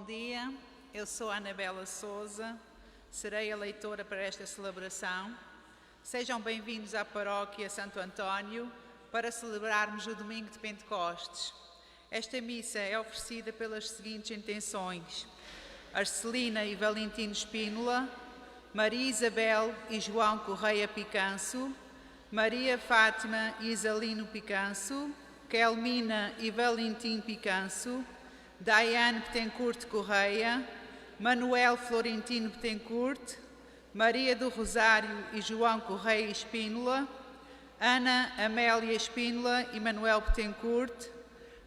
dia, eu sou a Anabela Souza, serei a leitora para esta celebração. Sejam bem-vindos à Paróquia Santo António para celebrarmos o Domingo de Pentecostes. Esta missa é oferecida pelas seguintes intenções: Arcelina e Valentino Espínola, Maria Isabel e João Correia Picanço, Maria Fátima e Isalino Picanço, Kelmina e Valentim Picanço, Daiane Betancourt Correia, Manuel Florentino Betancourt, Maria do Rosário e João Correia Espínola, Ana Amélia Espínola e Manuel Betancourt,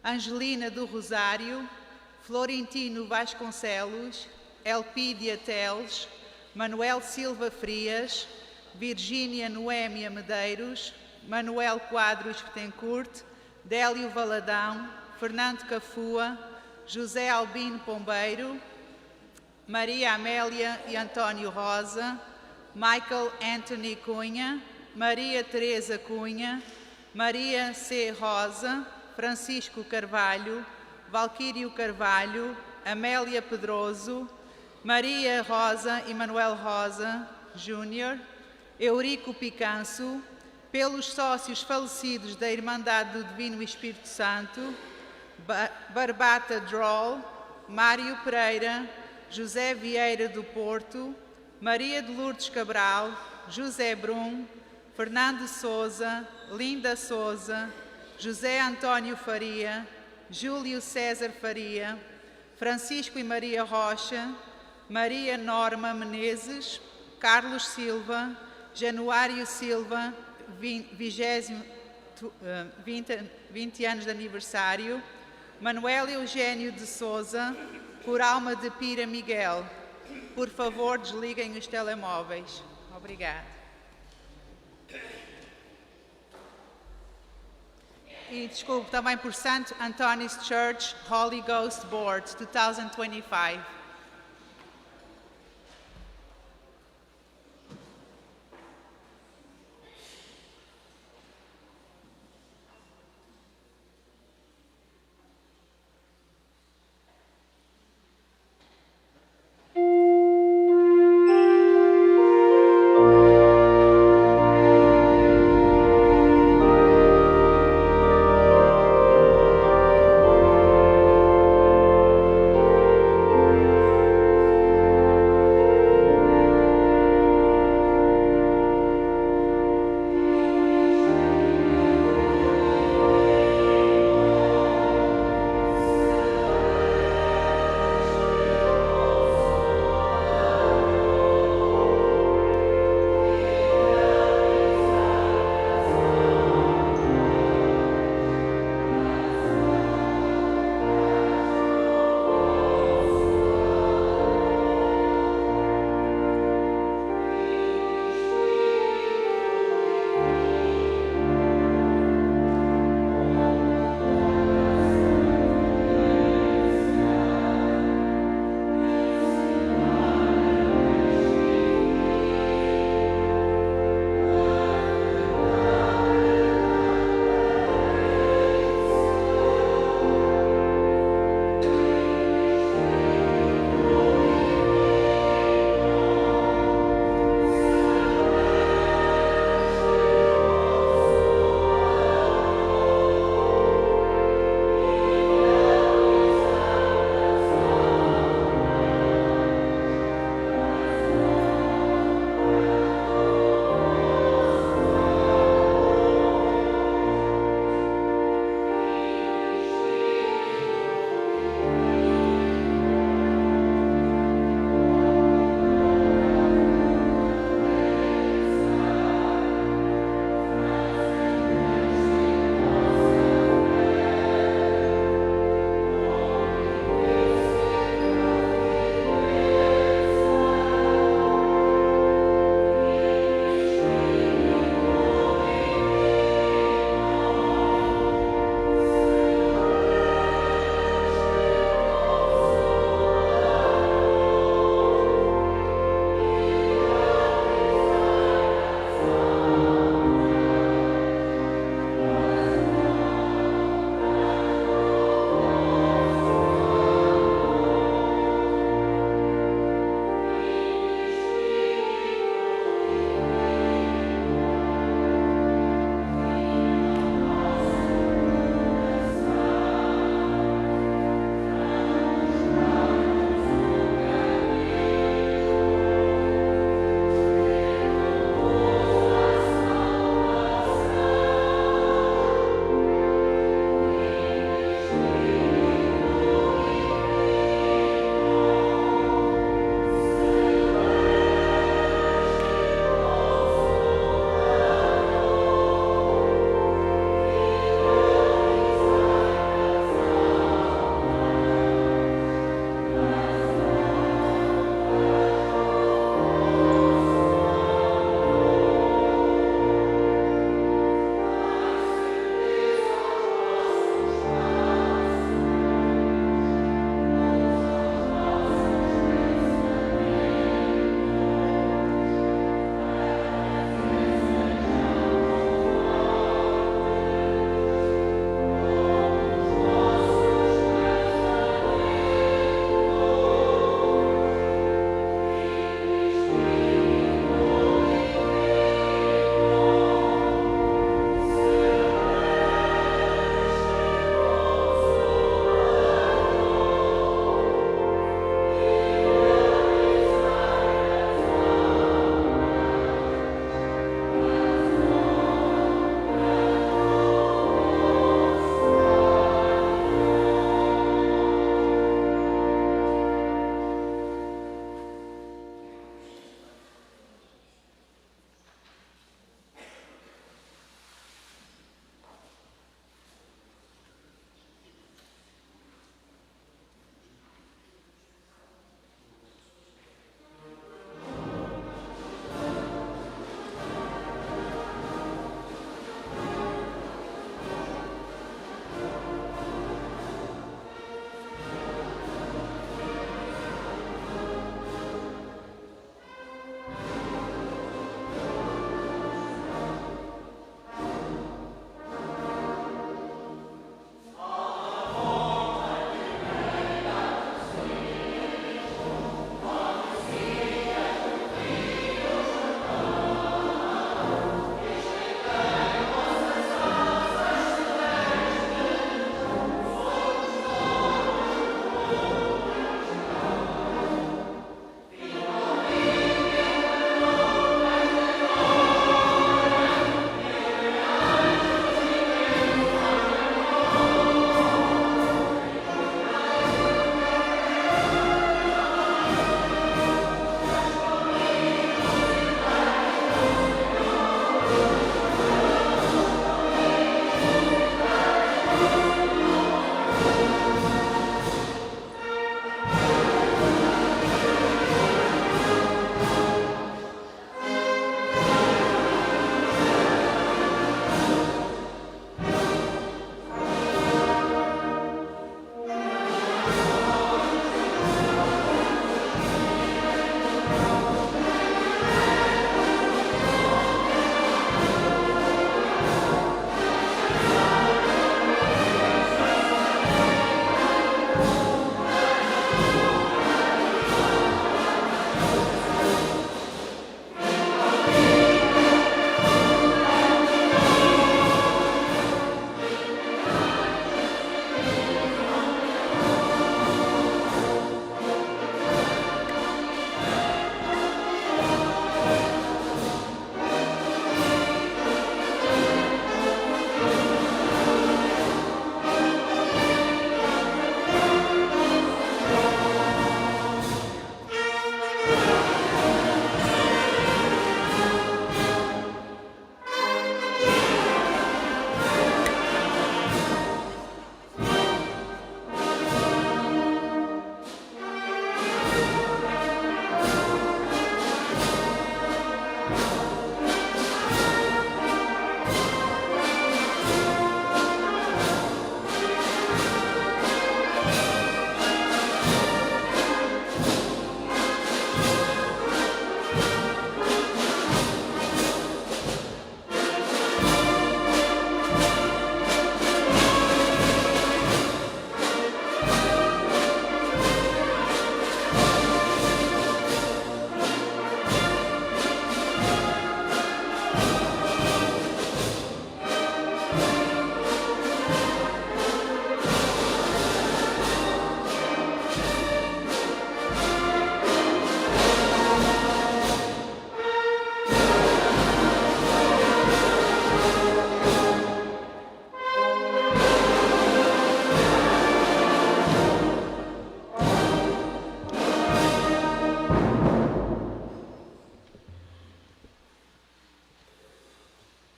Angelina do Rosário, Florentino Vasconcelos, Elpídia Teles, Manuel Silva Frias, Virgínia Noémia Medeiros, Manuel Quadros Betancourt, Délio Valadão, Fernando Cafua, José Albino Pombeiro, Maria Amélia e António Rosa, Michael Anthony Cunha, Maria Teresa Cunha, Maria C. Rosa, Francisco Carvalho, Valquírio Carvalho, Amélia Pedroso, Maria Rosa e Manuel Rosa Júnior, Eurico Picanço, pelos sócios falecidos da Irmandade do Divino Espírito Santo, Barbata Droll, Mário Pereira, José Vieira do Porto, Maria de Lourdes Cabral, José Brum, Fernando Souza, Linda Souza, José António Faria, Júlio César Faria, Francisco e Maria Rocha, Maria Norma Menezes, Carlos Silva, Januário Silva, 20 anos de aniversário, Manuel Eugênio de Souza, por alma de Pira Miguel. Por favor, desliguem os telemóveis. Obrigada. E desculpe também por St. Anthony's Church Holy Ghost Board 2025.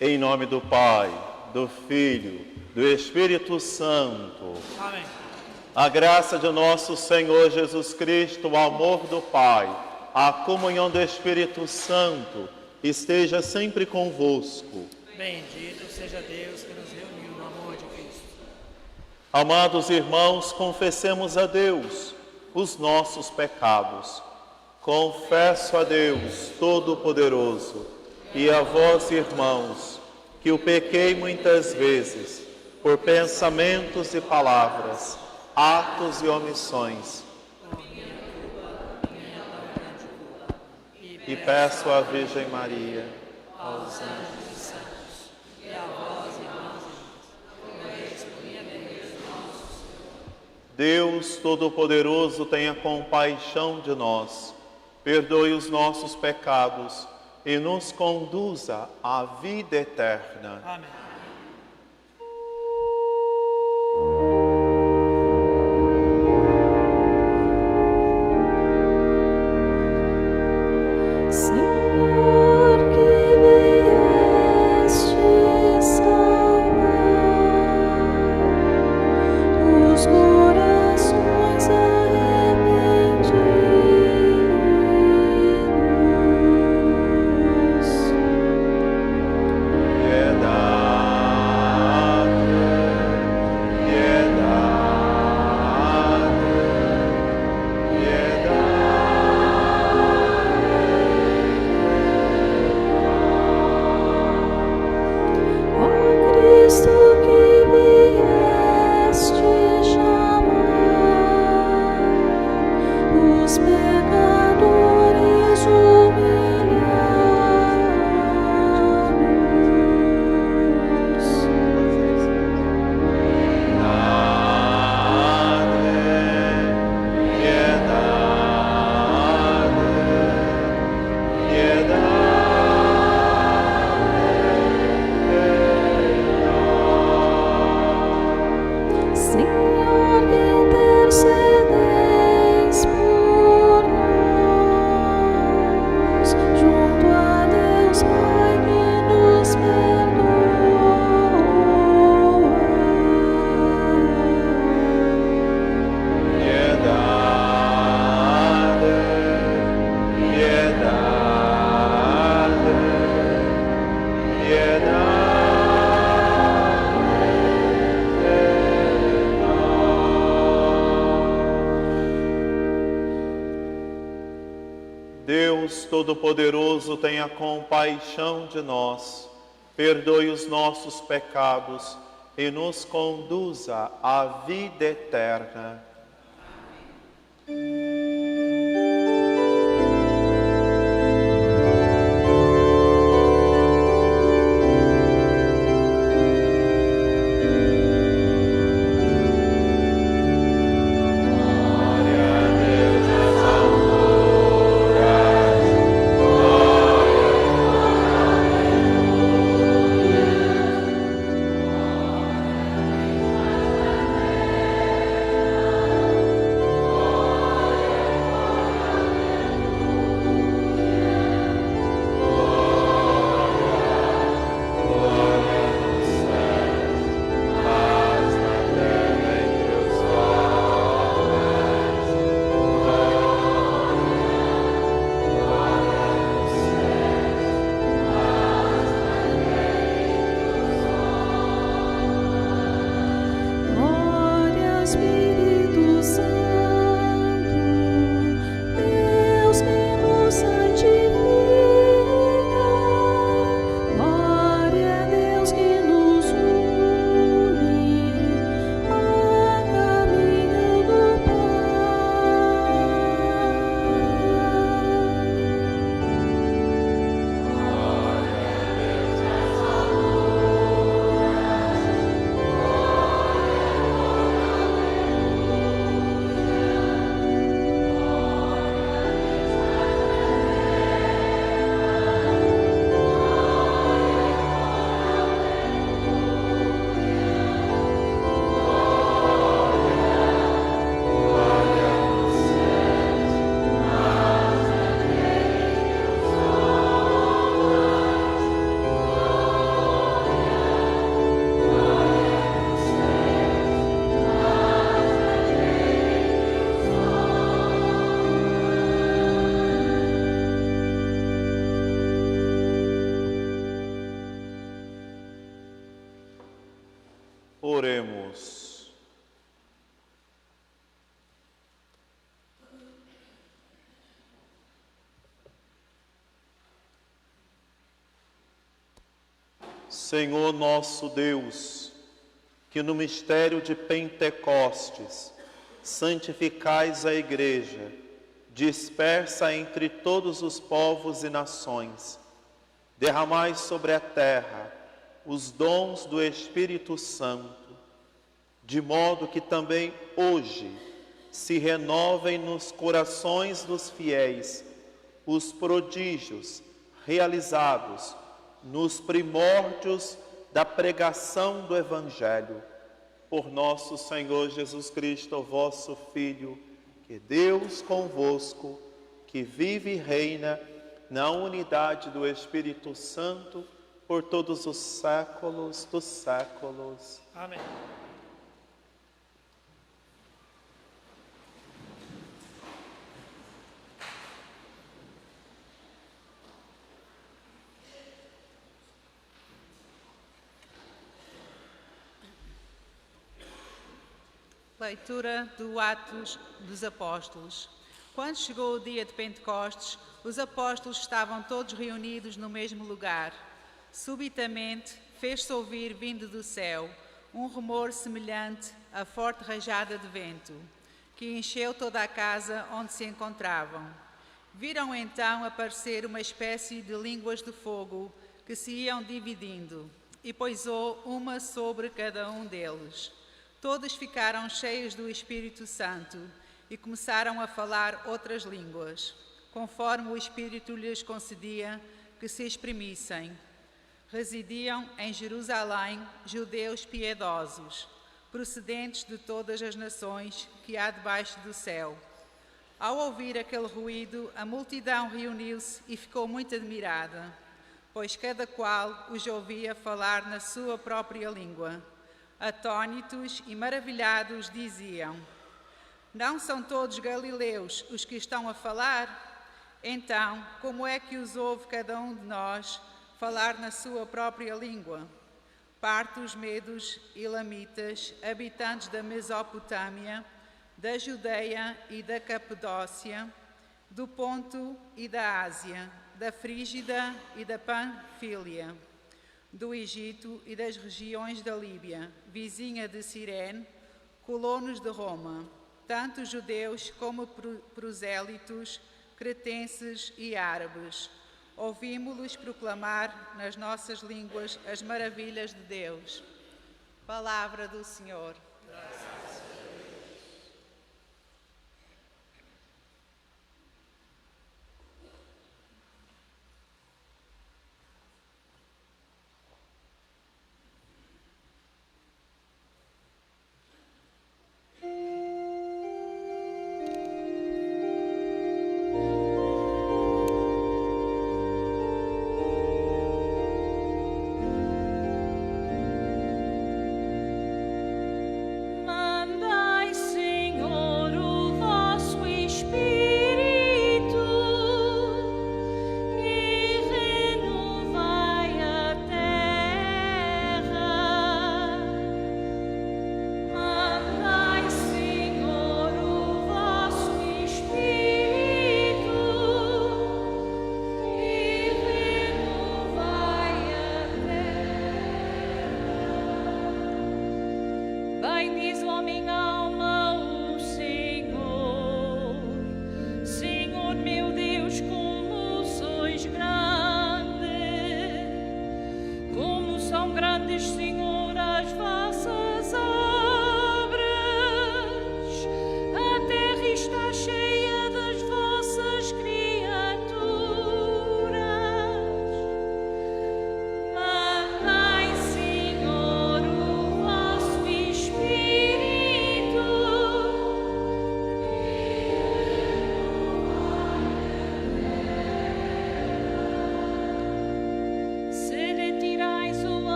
Em nome do Pai, do Filho, do Espírito Santo. Amém. A graça de nosso Senhor Jesus Cristo, o amor do Pai, a comunhão do Espírito Santo, esteja sempre convosco. Bendito seja Deus que nos reuniu no amor de Cristo. Amados irmãos, confessemos a Deus os nossos pecados. Confesso a Deus Todo-Poderoso e a vós, irmãos, que eu pequei muitas vezes por pensamentos e palavras, atos e omissões. E peço à Virgem Maria, Aos anjos e santos, e a vós, irmãos e irmãs, rogai por nós. Deus Todo-Poderoso, tenha compaixão de nós, perdoe os nossos pecados e nos conduza à vida eterna. Amém. Senhor, que vieste salvar os corações arrependidos, ó Cristo que vieste chamar os pecadores humilhados. Senhor, que intercedeis por nós, junto a Deus Pai que nos Deus Todo-Poderoso, tenha compaixão de nós, perdoe os nossos pecados e nos conduza à vida eterna. Senhor nosso Deus, que no mistério de Pentecostes santificais a Igreja, dispersa entre todos os povos e nações, derramai sobre a terra os dons do Espírito Santo, de modo que também hoje se renovem nos corações dos fiéis os prodígios realizados nos primórdios da pregação do Evangelho. Por nosso Senhor Jesus Cristo, vosso Filho, que Deus convosco, que vive e reina na unidade do Espírito Santo, por todos os séculos dos séculos. Amém. Leitura do Atos dos Apóstolos. Quando chegou o dia de Pentecostes, os apóstolos estavam todos reunidos no mesmo lugar. Subitamente fez-se ouvir, vindo do céu, um rumor semelhante a forte rajada de vento, que encheu toda a casa onde se encontravam. Viram então aparecer uma espécie de línguas de fogo que se iam dividindo, e pousou uma sobre cada um deles. Todos ficaram cheios do Espírito Santo e começaram a falar outras línguas, conforme o Espírito lhes concedia que se exprimissem. Residiam em Jerusalém judeus piedosos, procedentes de todas as nações que há debaixo do céu. Ao ouvir aquele ruído, a multidão reuniu-se e ficou muito admirada, pois cada qual os ouvia falar na sua própria língua. Atônitos e maravilhados diziam: não são todos galileus os que estão a falar? Então, como é que os ouve cada um de nós falar na sua própria língua? Partos, medos, elamitas, habitantes da Mesopotâmia, da Judeia e da Capadócia, do Ponto e da Ásia, da Frígida e da Panfília, do Egito e das regiões da Líbia, vizinha de Cirene, colonos de Roma, tanto judeus como prosélitos, cretenses e árabes. Ouvimos-los proclamar nas nossas línguas as maravilhas de Deus. Palavra do Senhor.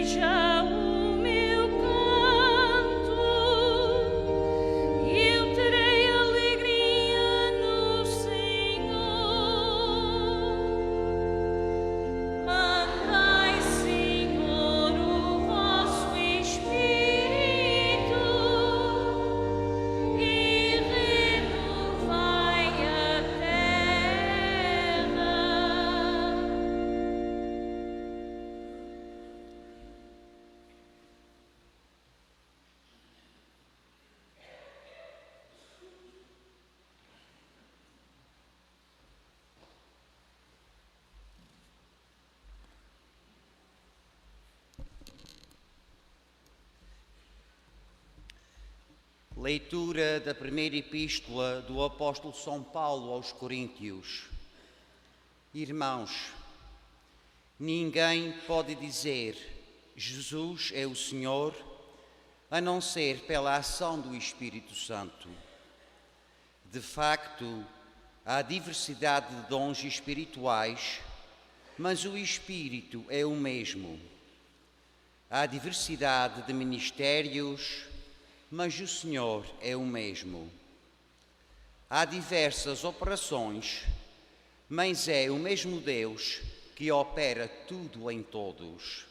seja o meu canto, eu terei alegria no Senhor. Mandai, Senhor, o vosso Espírito e renovai a terra. Leitura da primeira epístola do apóstolo São Paulo aos Coríntios. Irmãos, ninguém pode dizer Jesus é o Senhor, a não ser pela ação do Espírito Santo. De facto, há diversidade de dons espirituais, mas o Espírito é o mesmo. Há diversidade de ministérios, mas o Senhor é o mesmo. Há diversas operações, mas é o mesmo Deus que opera tudo em todos.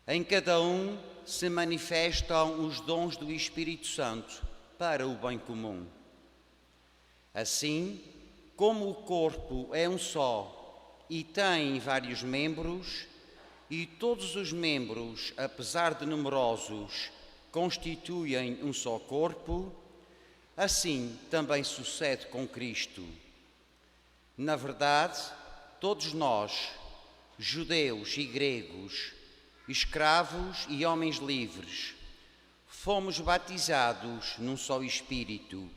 Em cada um se manifestam os dons do Espírito Santo para o bem comum. Assim, como o corpo é um só e tem vários membros, e todos os membros, apesar de numerosos, constituem um só corpo, assim também sucede com Cristo. Na verdade, todos nós, judeus e gregos, escravos e homens livres, fomos batizados num só Espírito,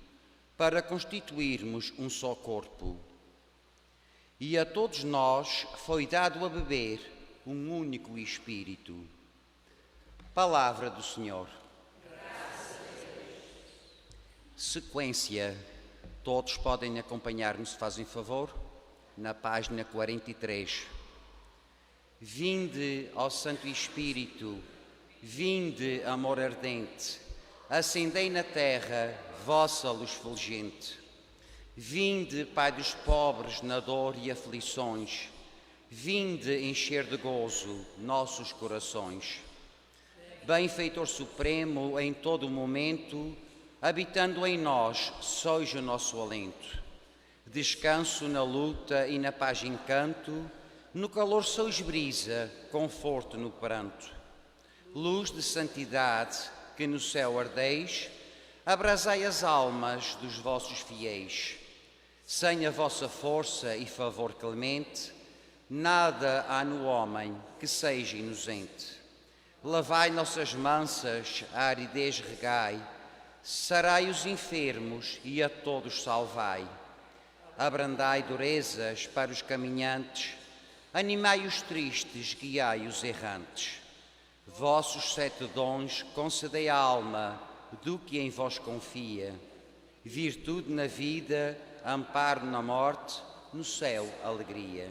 para constituirmos um só corpo. E a todos nós foi dado a beber um único Espírito. Palavra do Senhor. Sequência. Todos podem acompanhar-me, se fazem favor, na página 43. Vinde, ó Santo Espírito, vinde, amor ardente, acendei na terra vossa luz fulgente. Vinde, Pai dos pobres na dor e aflições, vinde encher de gozo nossos corações. Benfeitor supremo, em todo o momento, habitando em nós, sois o nosso alento. Descanso na luta e na paz encanto, no calor sois brisa, conforto no pranto. Luz de santidade, que no céu ardeis, abrasai as almas dos vossos fiéis. Sem a vossa força e favor clemente, nada há no homem que seja inocente. Lavai nossas mansas, a aridez regai, sarai os enfermos e a todos salvai. Abrandai durezas para os caminhantes, animai os tristes, guiai os errantes. Vossos 7 dons concedei à alma do que em vós confia. Virtude na vida, amparo na morte, no céu alegria.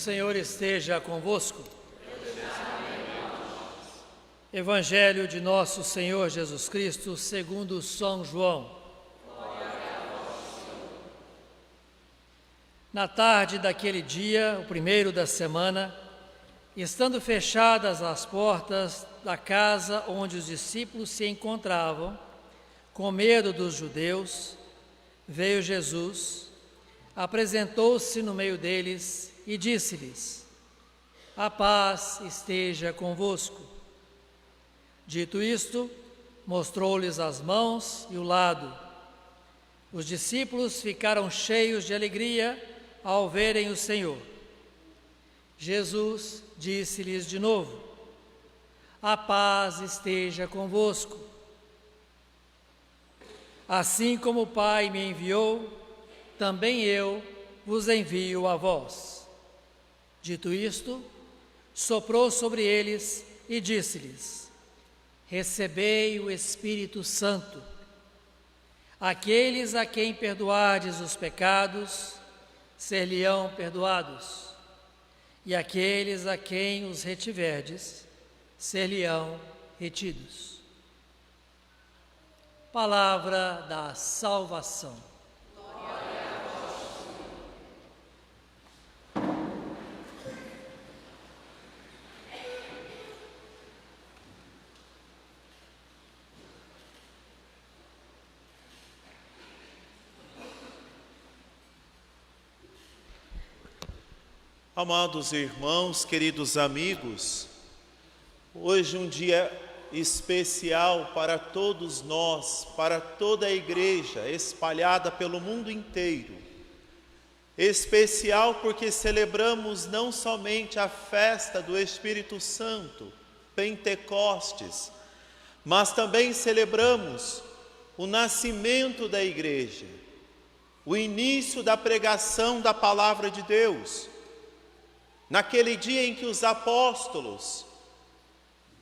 Senhor esteja convosco. Evangelho de nosso Senhor Jesus Cristo, segundo São João. Na tarde daquele dia, o primeiro da semana, estando fechadas as portas da casa onde os discípulos se encontravam, com medo dos judeus, veio Jesus, apresentou-se no meio deles e disse-lhes: a paz esteja convosco. Dito isto, mostrou-lhes as mãos e o lado. Os discípulos ficaram cheios de alegria ao verem o Senhor. Jesus disse-lhes de novo: a paz esteja convosco. Assim como o Pai me enviou, também eu vos envio a vós. Dito isto, soprou sobre eles e disse-lhes: recebei o Espírito Santo. Aqueles a quem perdoardes os pecados, ser-lhe-ão perdoados, e aqueles a quem os retiverdes, ser-lhe-ão retidos. Palavra da salvação. Amados irmãos, queridos amigos, hoje um dia especial para todos nós, para toda a igreja espalhada pelo mundo inteiro. Especial porque celebramos não somente a festa do Espírito Santo, Pentecostes, mas também celebramos o nascimento da igreja, o início da pregação da palavra de Deus. Naquele dia em que os apóstolos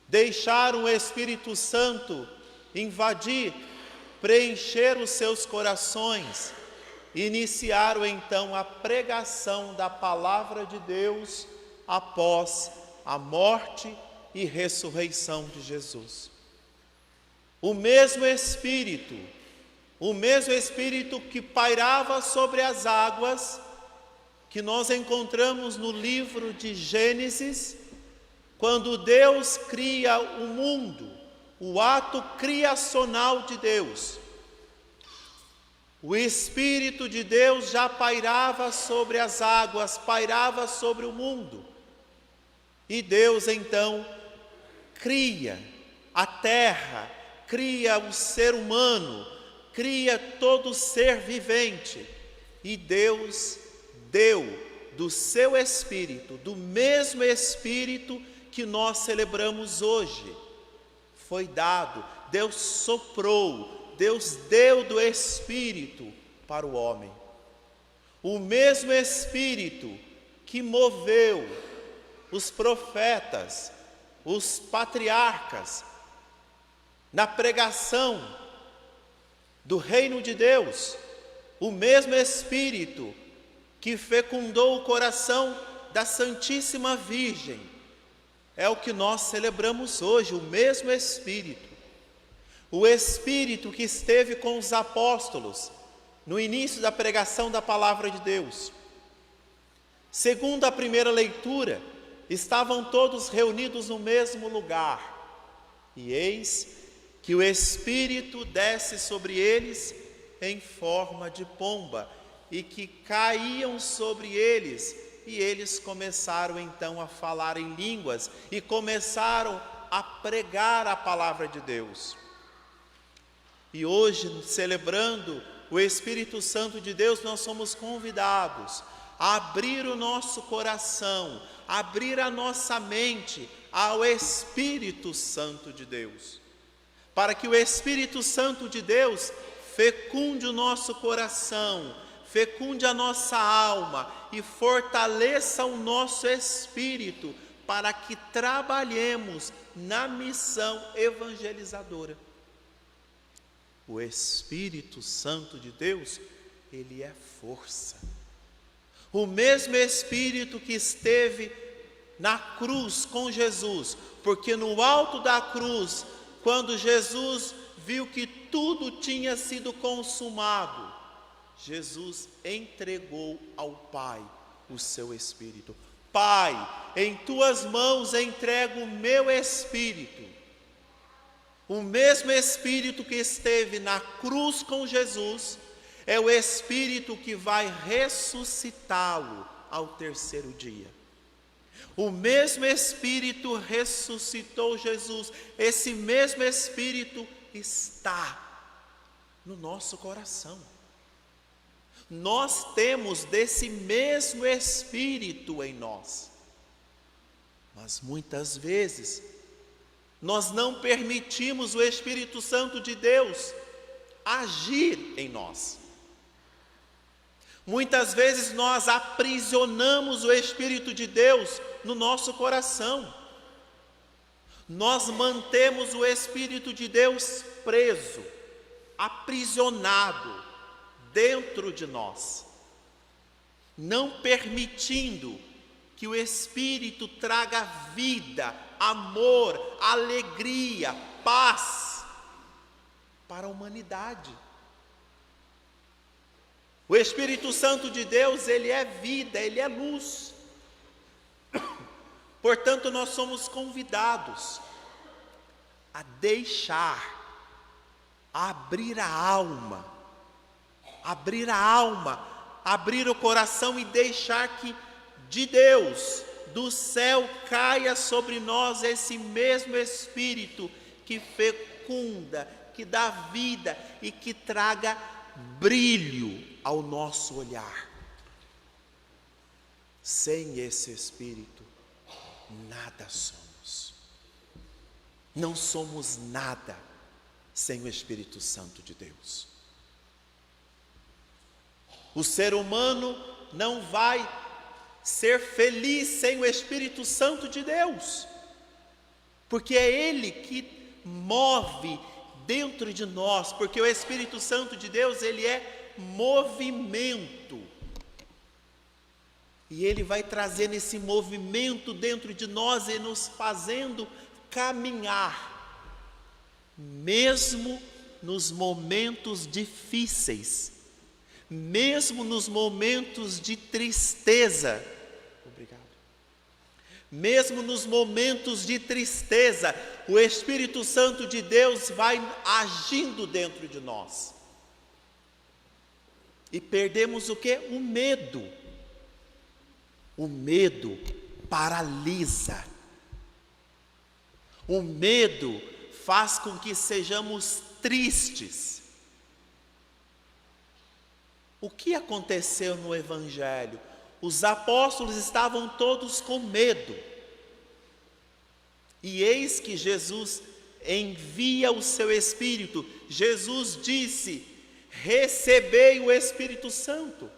deixaram o Espírito Santo invadir, preencher os seus corações, iniciaram então a pregação da palavra de Deus após a morte e ressurreição de Jesus. O mesmo Espírito que pairava sobre as águas, que nós encontramos no livro de Gênesis, quando Deus cria o mundo, o ato criacional de Deus. O Espírito de Deus já pairava sobre as águas, pairava sobre o mundo. E Deus então cria a terra, cria o ser humano, cria todo ser vivente. E Deus deu do seu Espírito, do mesmo Espírito que nós celebramos hoje. Foi dado, Deus soprou, Deus deu do Espírito para o homem. O mesmo Espírito que moveu os profetas, os patriarcas, na pregação do reino de Deus, o mesmo Espírito que fecundou o coração da Santíssima Virgem, é o que nós celebramos hoje, o mesmo Espírito. O Espírito que esteve com os apóstolos no início da pregação da palavra de Deus. Segundo a primeira leitura, estavam todos reunidos no mesmo lugar, e eis que o Espírito desce sobre eles em forma de pomba, e que caíam sobre eles, e eles começaram então a falar em línguas, e começaram a pregar a palavra de Deus. E hoje, celebrando o Espírito Santo de Deus, nós somos convidados a abrir o nosso coração, abrir a nossa mente ao Espírito Santo de Deus, para que o Espírito Santo de Deus fecunde o nosso coração, fecunde a nossa alma e fortaleça o nosso espírito, para que trabalhemos na missão evangelizadora. O Espírito Santo de Deus, ele é força. O mesmo Espírito que esteve na cruz com Jesus, porque no alto da cruz, quando Jesus viu que tudo tinha sido consumado, Jesus entregou ao Pai o seu Espírito. Pai, em tuas mãos entrego o meu Espírito. O mesmo Espírito que esteve na cruz com Jesus é o Espírito que vai ressuscitá-lo ao terceiro dia. O mesmo Espírito ressuscitou Jesus. Esse mesmo Espírito está no nosso coração. Nós temos desse mesmo Espírito em nós. Mas muitas vezes nós não permitimos o Espírito Santo de Deus agir em nós. Muitas vezes nós aprisionamos o Espírito de Deus no nosso coração. Nós mantemos o Espírito de Deus preso, aprisionado dentro de nós, não permitindo que o Espírito traga vida, amor, alegria, paz para a humanidade. O Espírito Santo de Deus, ele é vida, ele é luz. Portanto, nós somos convidados a deixar, a abrir a alma, abrir o coração e deixar que de Deus, do céu, caia sobre nós esse mesmo Espírito que fecunda, que dá vida e que traga brilho ao nosso olhar. Sem esse Espírito, nada somos. Não somos nada sem o Espírito Santo de Deus. O ser humano não vai ser feliz sem o Espírito Santo de Deus, porque é Ele que move dentro de nós, porque o Espírito Santo de Deus, ele é movimento, e ele vai trazendo esse movimento dentro de nós e nos fazendo caminhar, mesmo nos momentos difíceis, mesmo nos momentos de tristeza. Obrigado. Mesmo nos momentos de tristeza, o Espírito Santo de Deus vai agindo dentro de nós. E perdemos o quê? O medo. O medo paralisa. O medo faz com que sejamos tristes. O que aconteceu no Evangelho? Os apóstolos estavam todos com medo. E eis que Jesus envia o seu Espírito. Jesus disse: recebei o Espírito Santo.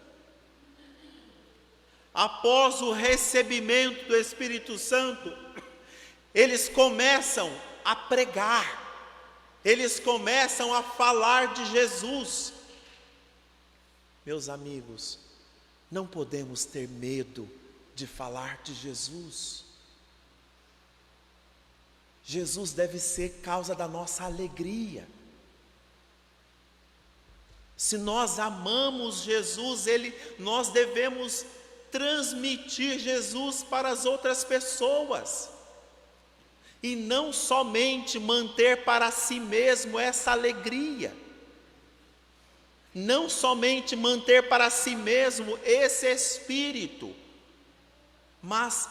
Após o recebimento do Espírito Santo, eles começam a pregar, eles começam a falar de Jesus. Meus amigos, não podemos ter medo de falar de Jesus. Jesus deve ser causa da nossa alegria. Se nós amamos Jesus, nós devemos transmitir Jesus para as outras pessoas. E não somente manter para si mesmo essa alegria. Não somente manter para si mesmo esse espírito, mas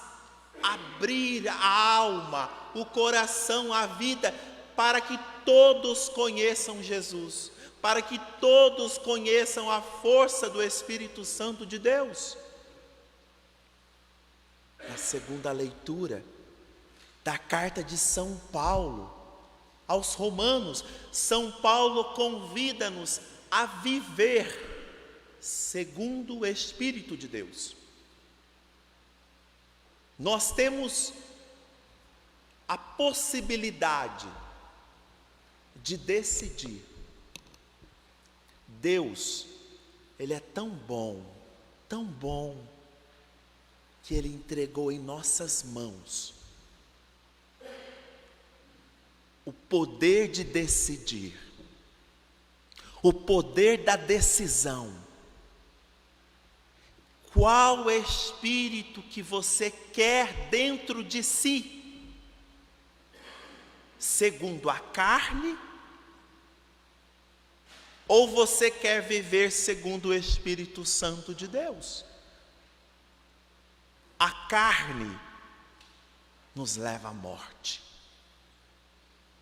abrir a alma, o coração, a vida, para que todos conheçam Jesus, para que todos conheçam a força do Espírito Santo de Deus. Na segunda leitura da carta de São Paulo aos Romanos, São Paulo convida-nos a viver segundo o Espírito de Deus. Nós temos a possibilidade de decidir. Deus, Ele é tão bom, tão bom, que Ele entregou em nossas mãos o poder de decidir, o poder da decisão. Qual espírito que você quer dentro de si? Segundo a carne? Ou você quer viver segundo o Espírito Santo de Deus? A carne nos leva à morte.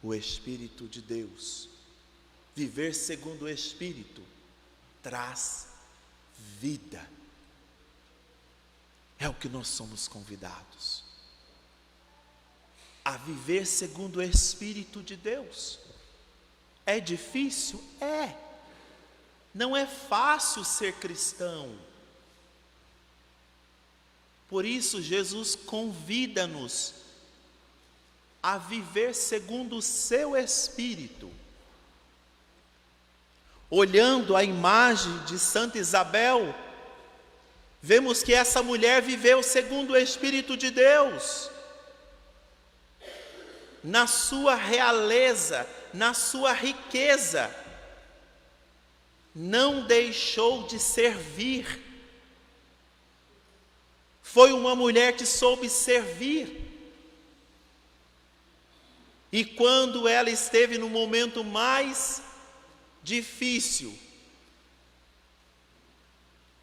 O Espírito de Deus, viver segundo o Espírito, traz vida. É o que nós somos convidados a viver segundo o Espírito de Deus. É difícil? É. Não é fácil ser cristão. Por isso, Jesus convida-nos a viver segundo o seu Espírito. Olhando a imagem de Santa Isabel, vemos que essa mulher viveu segundo o Espírito de Deus. Na sua realeza, na sua riqueza, não deixou de servir. Foi uma mulher que soube servir. E quando ela esteve no momento mais difícil,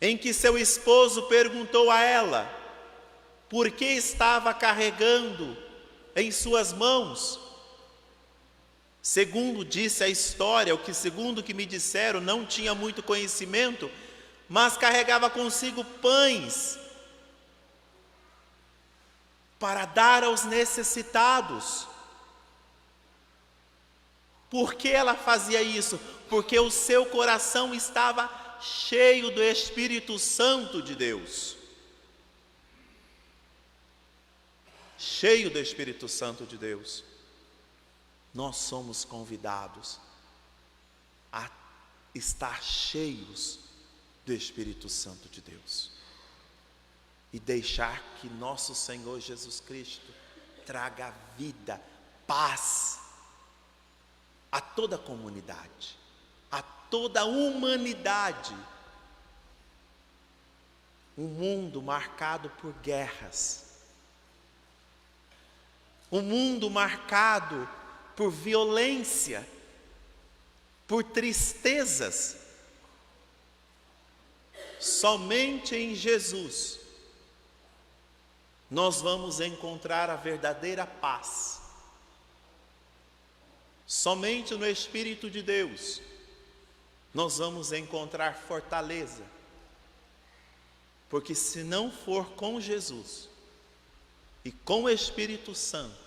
em que seu esposo perguntou a ela por que estava carregando em suas mãos, segundo disse a história, segundo o que me disseram, não tinha muito conhecimento, mas carregava consigo pães para dar aos necessitados. Por que ela fazia isso? Porque o seu coração estava cheio do Espírito Santo de Deus. Cheio do Espírito Santo de Deus. Nós somos convidados a estar cheios do Espírito Santo de Deus e deixar que nosso Senhor Jesus Cristo traga vida, paz a toda a comunidade, a toda a humanidade. Um mundo marcado por guerras, um mundo marcado por violência, por tristezas. Somente em Jesus nós vamos encontrar a verdadeira paz. Somente no Espírito de Deus nós vamos encontrar fortaleza. Porque se não for com Jesus e com o Espírito Santo,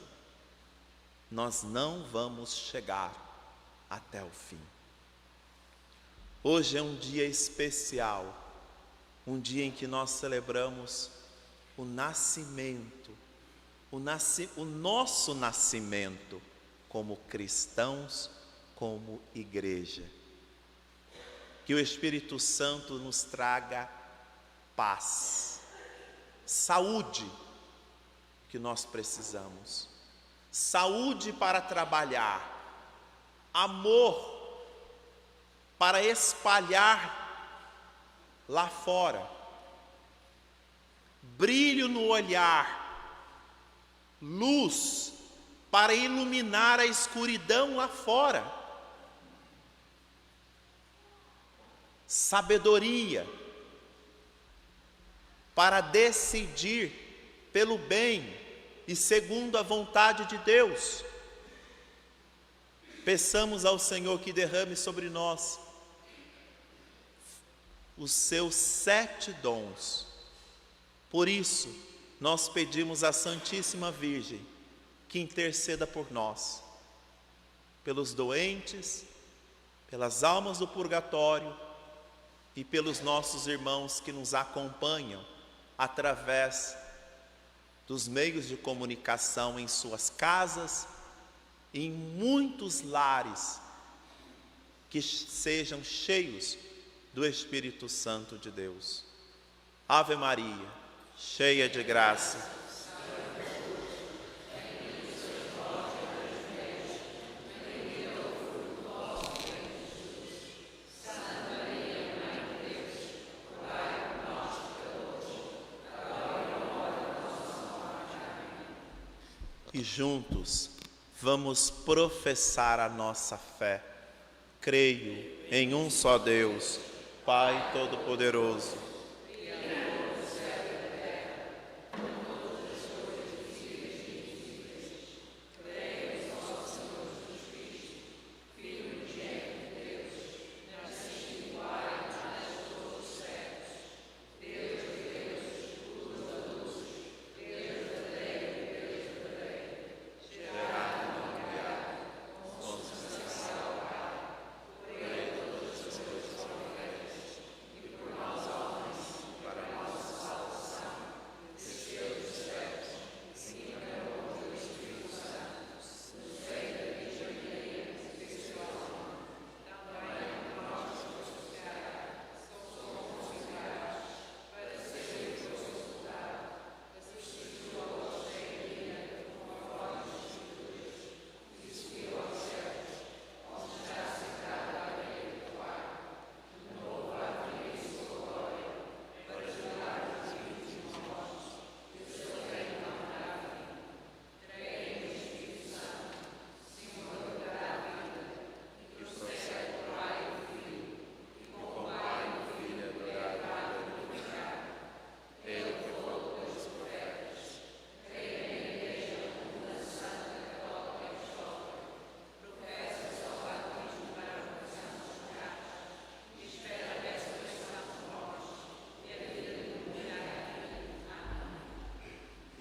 nós não vamos chegar até o fim. Hoje é um dia especial, um dia em que nós celebramos o nascimento, o nosso nascimento como cristãos, como igreja. Que o Espírito Santo nos traga paz, saúde que nós precisamos, saúde para trabalhar, amor para espalhar lá fora, brilho no olhar, luz para iluminar a escuridão lá fora, sabedoria para decidir pelo bem e segundo a vontade de Deus. Peçamos ao Senhor que derrame sobre nós os seus 7 dons. Por isso, nós pedimos à Santíssima Virgem que interceda por nós, pelos doentes, pelas almas do purgatório e pelos nossos irmãos que nos acompanham através dos meios de comunicação em suas casas e em muitos lares, que sejam cheios do Espírito Santo de Deus. Ave Maria, cheia de graça. E juntos vamos professar a nossa fé. Creio em um só Deus, Pai Todo-Poderoso,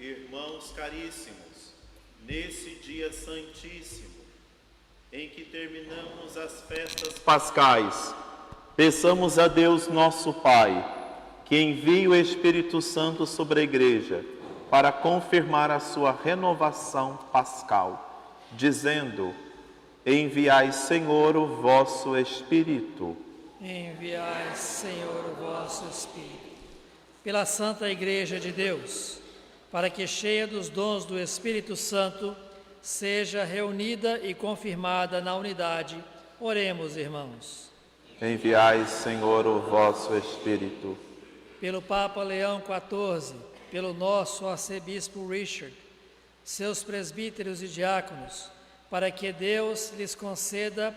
Irmãos caríssimos, nesse dia santíssimo, em que terminamos as festas pascais, peçamos a Deus nosso Pai, que envie o Espírito Santo sobre a Igreja, para confirmar a sua renovação pascal, dizendo: enviai, Senhor, o vosso Espírito. Enviai, Senhor, o vosso Espírito. Pela Santa Igreja de Deus, para que, cheia dos dons do Espírito Santo, seja reunida e confirmada na unidade. Oremos, irmãos. Enviai, Senhor, o vosso Espírito. Pelo Papa Leão XIV, pelo nosso arcebispo Richard, seus presbíteros e diáconos, para que Deus lhes conceda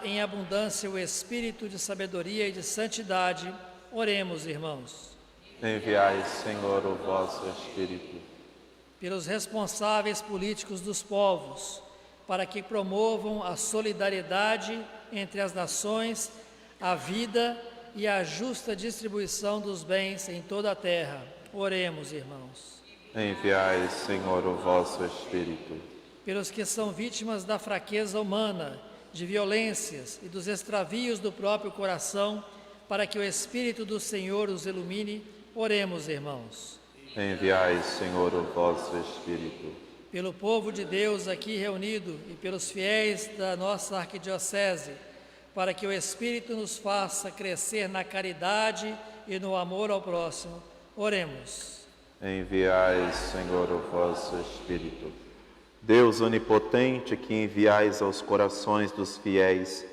em abundância o espírito de sabedoria e de santidade. Oremos, irmãos. Enviai, Senhor, o vosso Espírito. Pelos responsáveis políticos dos povos, para que promovam a solidariedade entre as nações, a vida e a justa distribuição dos bens em toda a terra. Oremos, irmãos. Enviai, Senhor, o vosso Espírito. Pelos que são vítimas da fraqueza humana, de violências e dos extravios do próprio coração, para que o Espírito do Senhor os ilumine. Oremos, irmãos. Enviai, Senhor, o vosso Espírito. Pelo povo de Deus aqui reunido e pelos fiéis da nossa arquidiocese, para que o Espírito nos faça crescer na caridade e no amor ao próximo. Oremos. Enviai, Senhor, o vosso Espírito. Deus onipotente, que enviais aos corações dos fiéis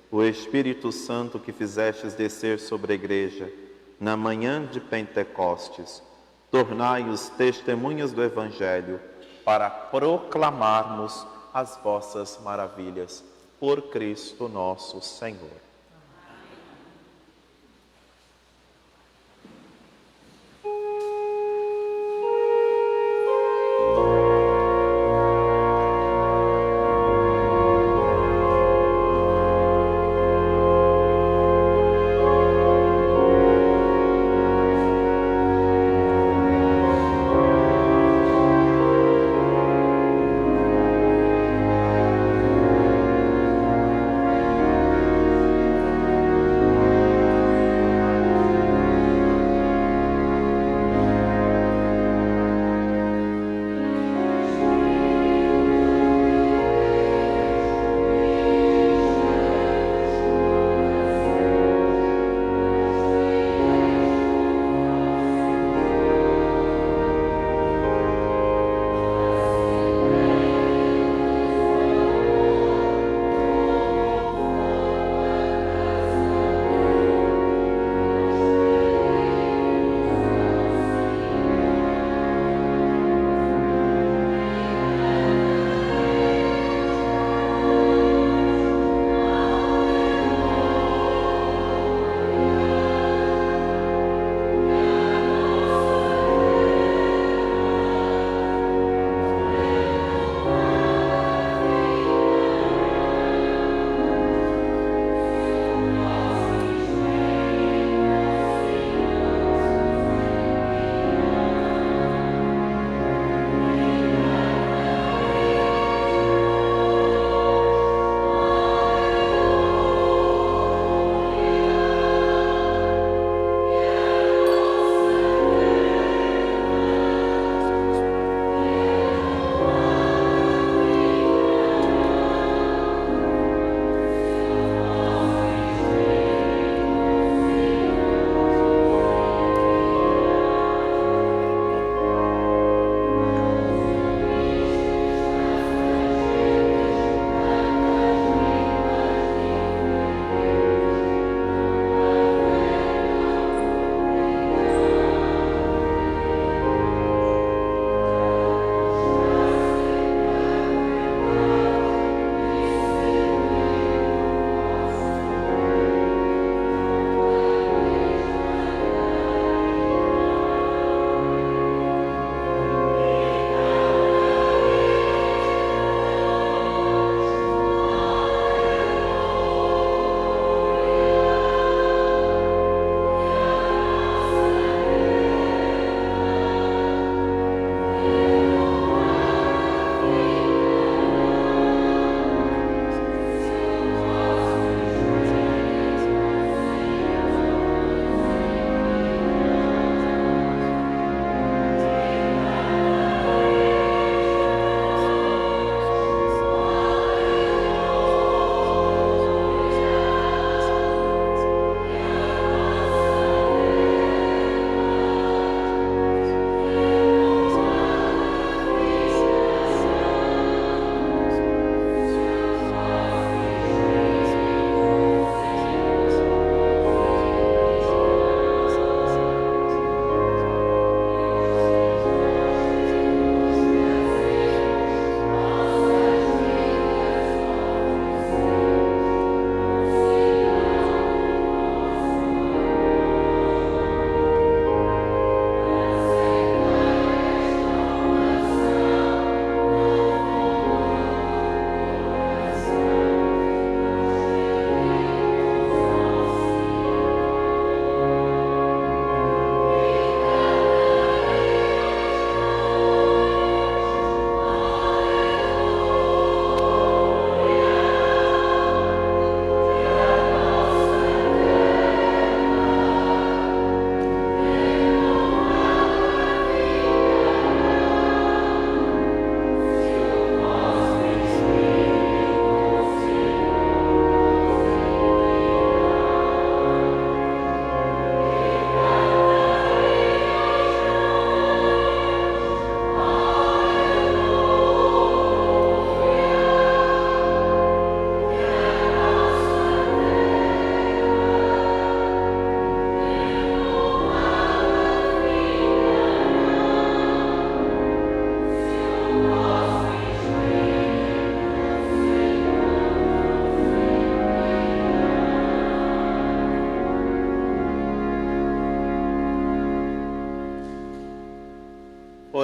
o Espírito Santo que fizestes descer sobre a Igreja na manhã de Pentecostes, tornai-os testemunhas do Evangelho para proclamarmos as vossas maravilhas. Por Cristo nosso Senhor.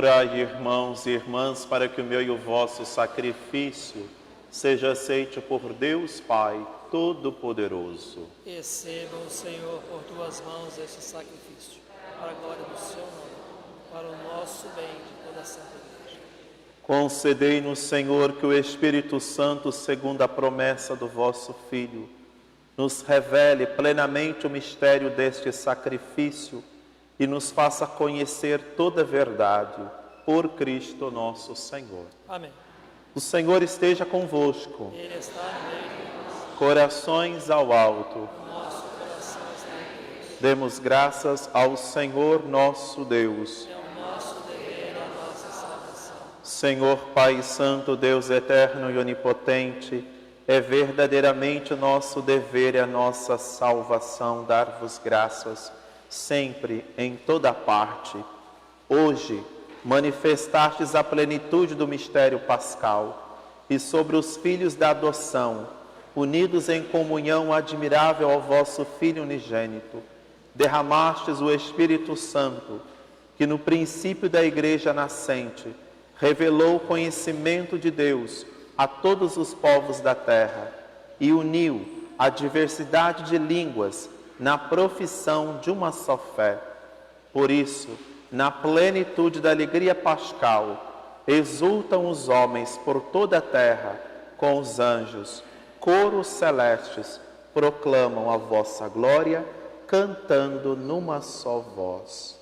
Orai, irmãos e irmãs, para que o meu e o vosso sacrifício seja aceito por Deus Pai Todo-Poderoso. Receba o Senhor por tuas mãos este sacrifício, para a glória do seu nome, para o nosso bem de toda a Santa Igreja. Concedei-nos, Senhor, que o Espírito Santo, segundo a promessa do vosso Filho, nos revele plenamente o mistério deste sacrifício e nos faça conhecer toda a verdade, por Cristo nosso Senhor. Amém. O Senhor esteja convosco. Ele está no meio de nós. Corações ao alto. O nosso coração está em Deus. Demos graças ao Senhor nosso Deus. É o nosso dever e a nossa salvação. Senhor Pai Santo, Deus eterno e onipotente, é verdadeiramente o nosso dever e a nossa salvação dar-vos graças, sempre, em toda parte. Hoje, manifestastes a plenitude do mistério pascal e sobre os filhos da adoção, unidos em comunhão admirável ao vosso Filho unigênito, derramastes o Espírito Santo, que no princípio da Igreja nascente revelou o conhecimento de Deus a todos os povos da terra e uniu a diversidade de línguas na profissão de uma só fé. Por isso, na plenitude da alegria pascal, exultam os homens por toda a terra, com os anjos, coros celestes, proclamam a vossa glória, cantando numa só voz.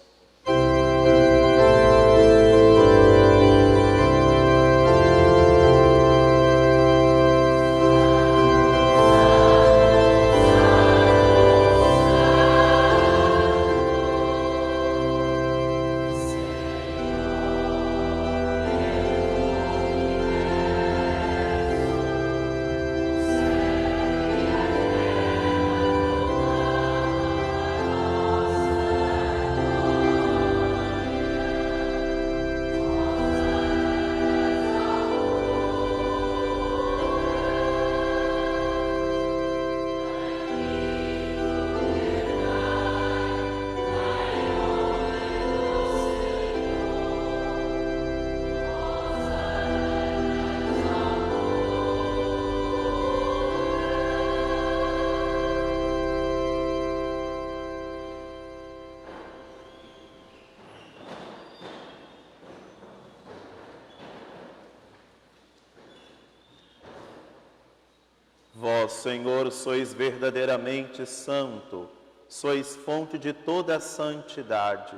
Vós, Senhor, sois verdadeiramente santo, sois fonte de toda a santidade.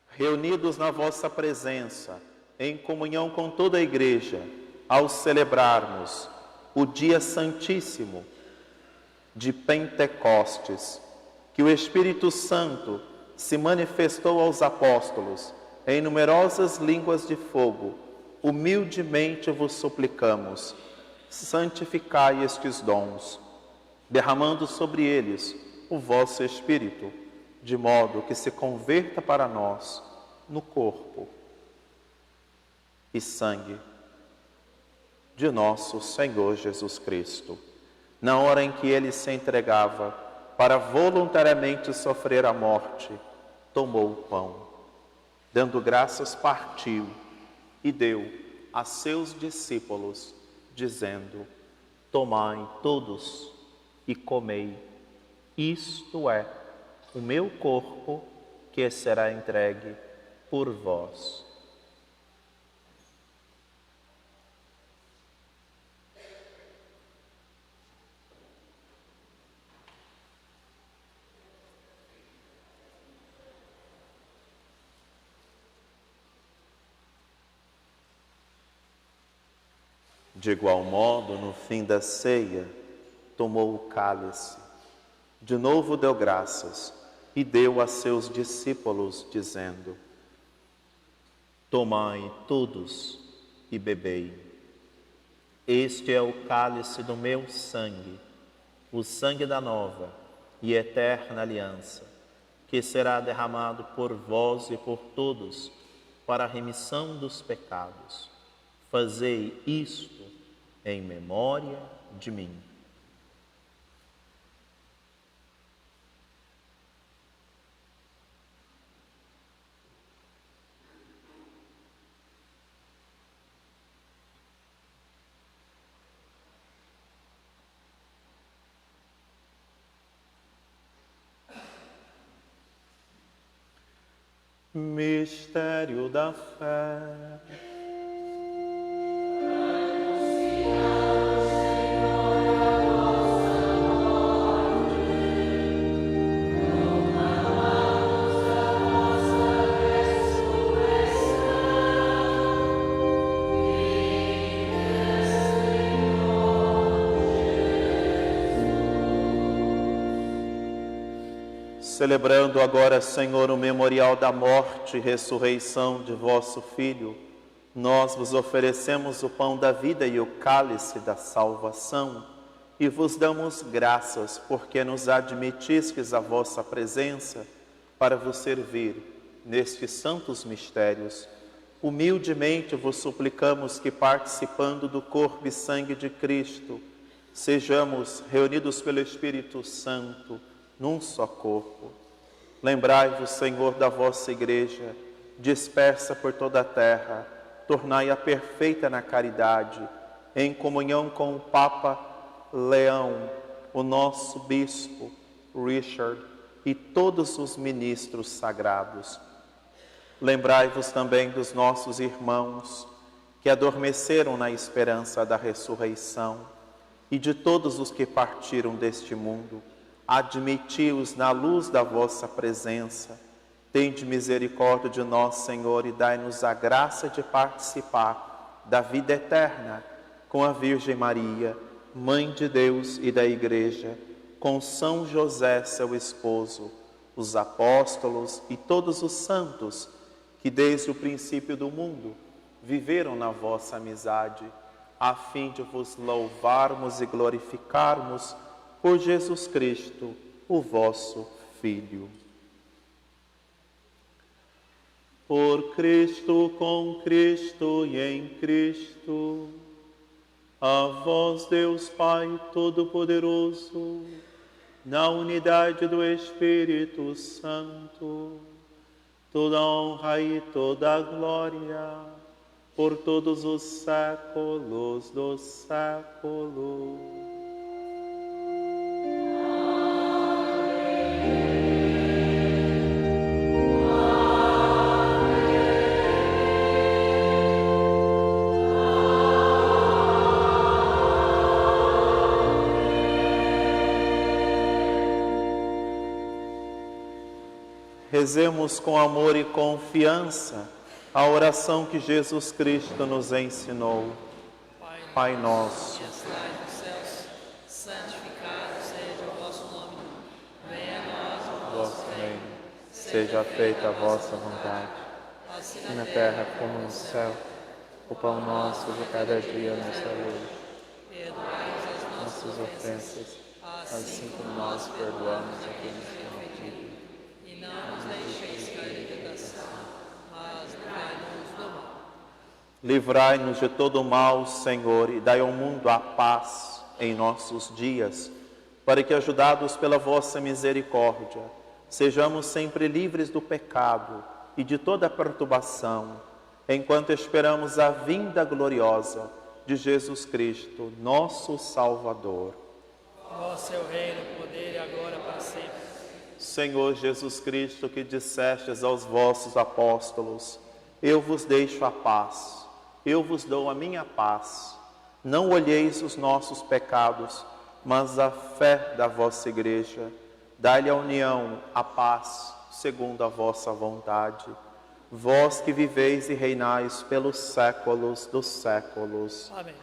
Reunidos na vossa presença, em comunhão com toda a Igreja, ao celebrarmos o dia santíssimo de Pentecostes, que o Espírito Santo se manifestou aos apóstolos em numerosas línguas de fogo, humildemente vos suplicamos, santificai estes dons, derramando sobre eles o vosso Espírito, de modo que se converta para nós no corpo e sangue de nosso Senhor Jesus Cristo, na hora em que ele se entregava para voluntariamente sofrer a morte, tomou o pão, dando graças, partiu e deu a seus discípulos, dizendo: tomai todos e comei, isto é o meu corpo que será entregue por vós. De igual modo, no fim da ceia, tomou o cálice, de novo deu graças e deu a seus discípulos, dizendo: tomai todos e bebei. Este é o cálice do meu sangue, o sangue da nova e eterna aliança, que será derramado por vós e por todos para a remissão dos pecados. Fazei isto em memória de mim. Mistério da fé. Celebrando agora, Senhor, o memorial da morte e ressurreição de vosso Filho, nós vos oferecemos o pão da vida e o cálice da salvação e vos damos graças porque nos admitistes a vossa presença para vos servir nestes santos mistérios. Humildemente vos suplicamos que, participando do corpo e sangue de Cristo, sejamos reunidos pelo Espírito Santo num só corpo. Lembrai-vos, Senhor, da vossa Igreja, dispersa por toda a terra, tornai-a perfeita na caridade, em comunhão com o Papa Leão, o nosso Bispo Richard e todos os ministros sagrados. Lembrai-vos também dos nossos irmãos que adormeceram na esperança da ressurreição e de todos os que partiram deste mundo. Admiti-os na luz da vossa presença. Tende misericórdia de nós, Senhor, e dai-nos a graça de participar da vida eterna com a Virgem Maria, Mãe de Deus e da Igreja, com São José, seu esposo, os apóstolos e todos os santos que desde o princípio do mundo viveram na vossa amizade, a fim de vos louvarmos e glorificarmos por Jesus Cristo, o vosso Filho. Por Cristo, com Cristo e em Cristo, a vós, Deus Pai Todo-Poderoso, na unidade do Espírito Santo, toda honra e toda glória, por todos os séculos dos séculos. Rezemos com amor e confiança a oração que Jesus Cristo nos ensinou. Pai nosso, que estais nos céus, santificado seja o vosso nome. Venha a nós o vosso reino. seja feita a vossa vontade, Assim na terra como no céu. O pão nosso de cada dia nos dai hoje. perdoai-nos as Nossas ofensas, assim como nós perdoamos a quem nos tem ofendido. e não nos deixeis cair em tentação, mas livrai-nos do mal. Livrai-nos de todo o mal, Senhor, e dai ao mundo a paz em nossos dias, para que, ajudados pela vossa misericórdia, sejamos sempre livres do pecado e de toda perturbação, enquanto esperamos a vinda gloriosa de Jesus Cristo, nosso Salvador. Vosso é o reino, o poder e a glória para sempre. Senhor Jesus Cristo, que dissestes aos vossos apóstolos: eu vos deixo a paz, eu vos dou a minha paz. Não olheis os nossos pecados, mas a fé da vossa Igreja. Dai-lhe a união, a paz, segundo a vossa vontade. Vós que viveis e reinais pelos séculos dos séculos. Amém.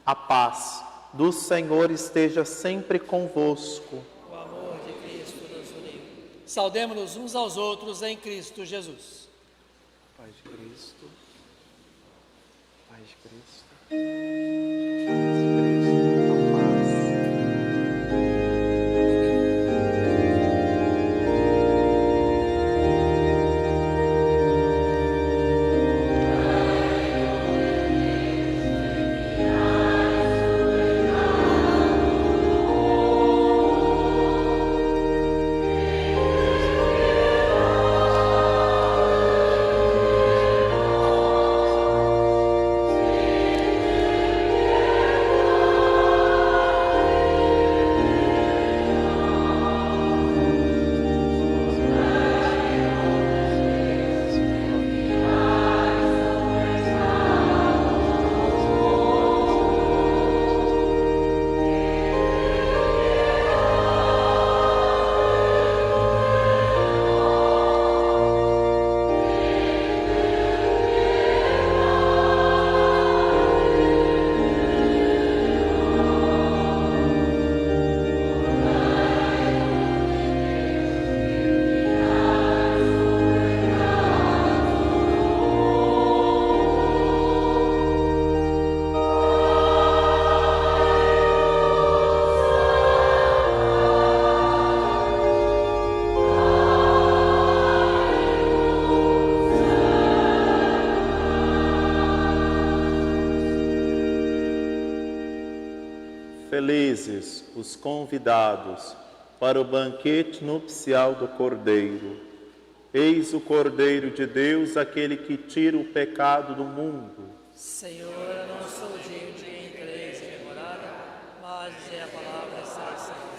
A paz do Senhor esteja sempre convosco. O amor de Cristo nos uniu. Saudemo-nos uns aos outros em Cristo Jesus. Paz de Cristo. Paz de Cristo. Felizes os convidados para o banquete nupcial do Cordeiro. Eis o Cordeiro de Deus, aquele que tira o pecado do mundo. Senhor, eu não sou digno de entreis em minha morada, mas dizer a palavra e será salvo.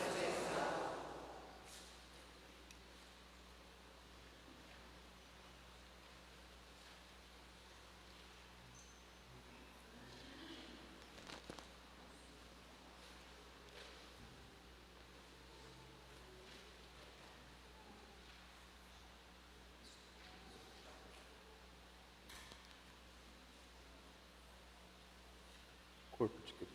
Corpo de Cristo.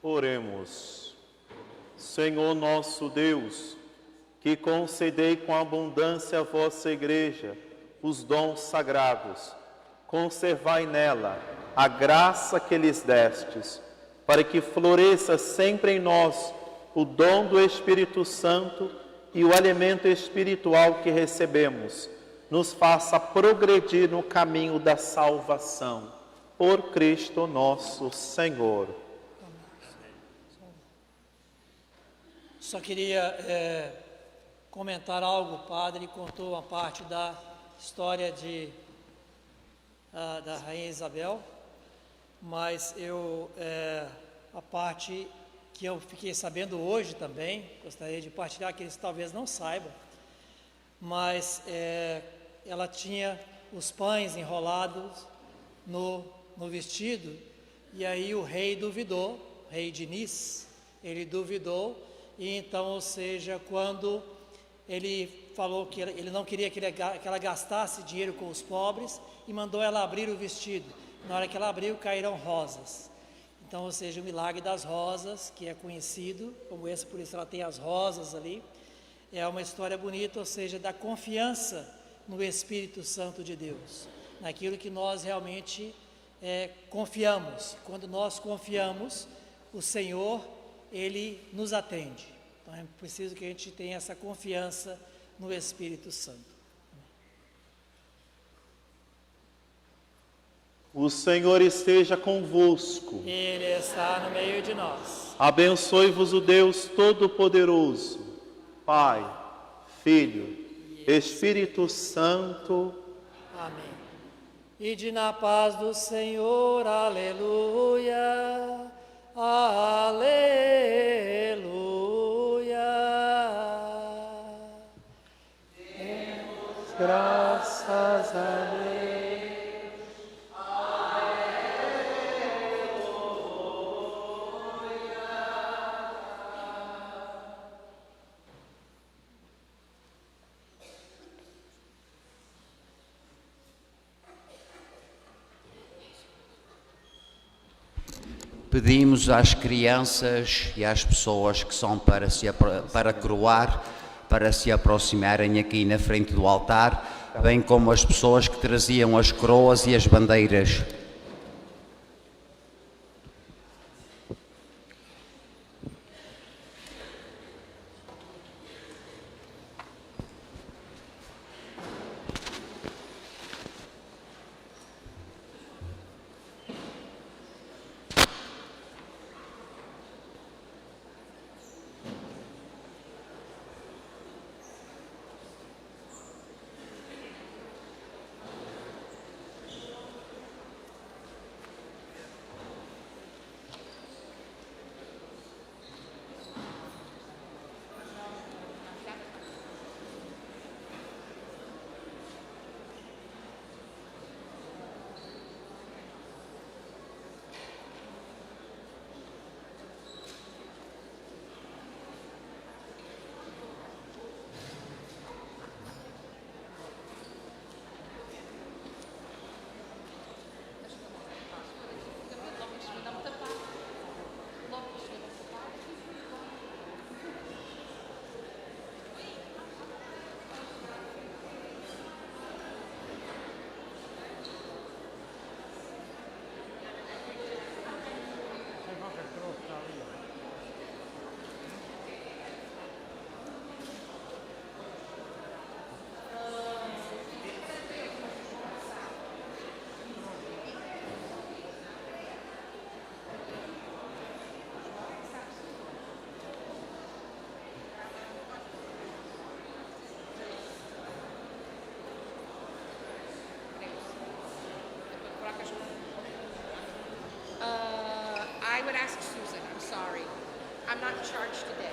Oremos. Senhor nosso Deus, que concedei com abundância à vossa Igreja os dons sagrados, conservai nela a graça que lhes destes, para que floresça sempre em nós o dom do Espírito Santo e o alimento espiritual que recebemos, nos faça progredir no caminho da salvação. Por Cristo nosso Senhor. Só queria comentar algo. O padre contou uma parte da história da Rainha Isabel, mas a parte que eu fiquei sabendo hoje também, gostaria de partilhar, que eles talvez não saibam, mas ela tinha os pães enrolados no vestido, e aí o rei duvidou, o rei Diniz, ele duvidou, e então, ou seja, quando ele falou que ele não queria que ela gastasse dinheiro com os pobres, e mandou ela abrir o vestido. Na hora que ela abriu, caíram rosas. Então, ou seja, o milagre das rosas, que é conhecido como esse, por isso ela tem as rosas ali, é uma história bonita, ou seja, da confiança no Espírito Santo de Deus, naquilo que nós realmente confiamos. Quando nós confiamos, o Senhor, Ele nos atende. Então é preciso que a gente tenha essa confiança no Espírito Santo. O Senhor esteja convosco. Ele está no meio de nós. Abençoe-vos o Deus Todo-Poderoso, Pai, Filho, Espírito Santo. Amém. Ide na paz do Senhor, aleluia, aleluia. Demos graças a Deus. Pedimos às crianças e às pessoas que são para coroar, para se aproximarem aqui na frente do altar, bem como as pessoas que traziam as coroas e as bandeiras. I would ask Susan, I'm sorry. I'm not in charge today.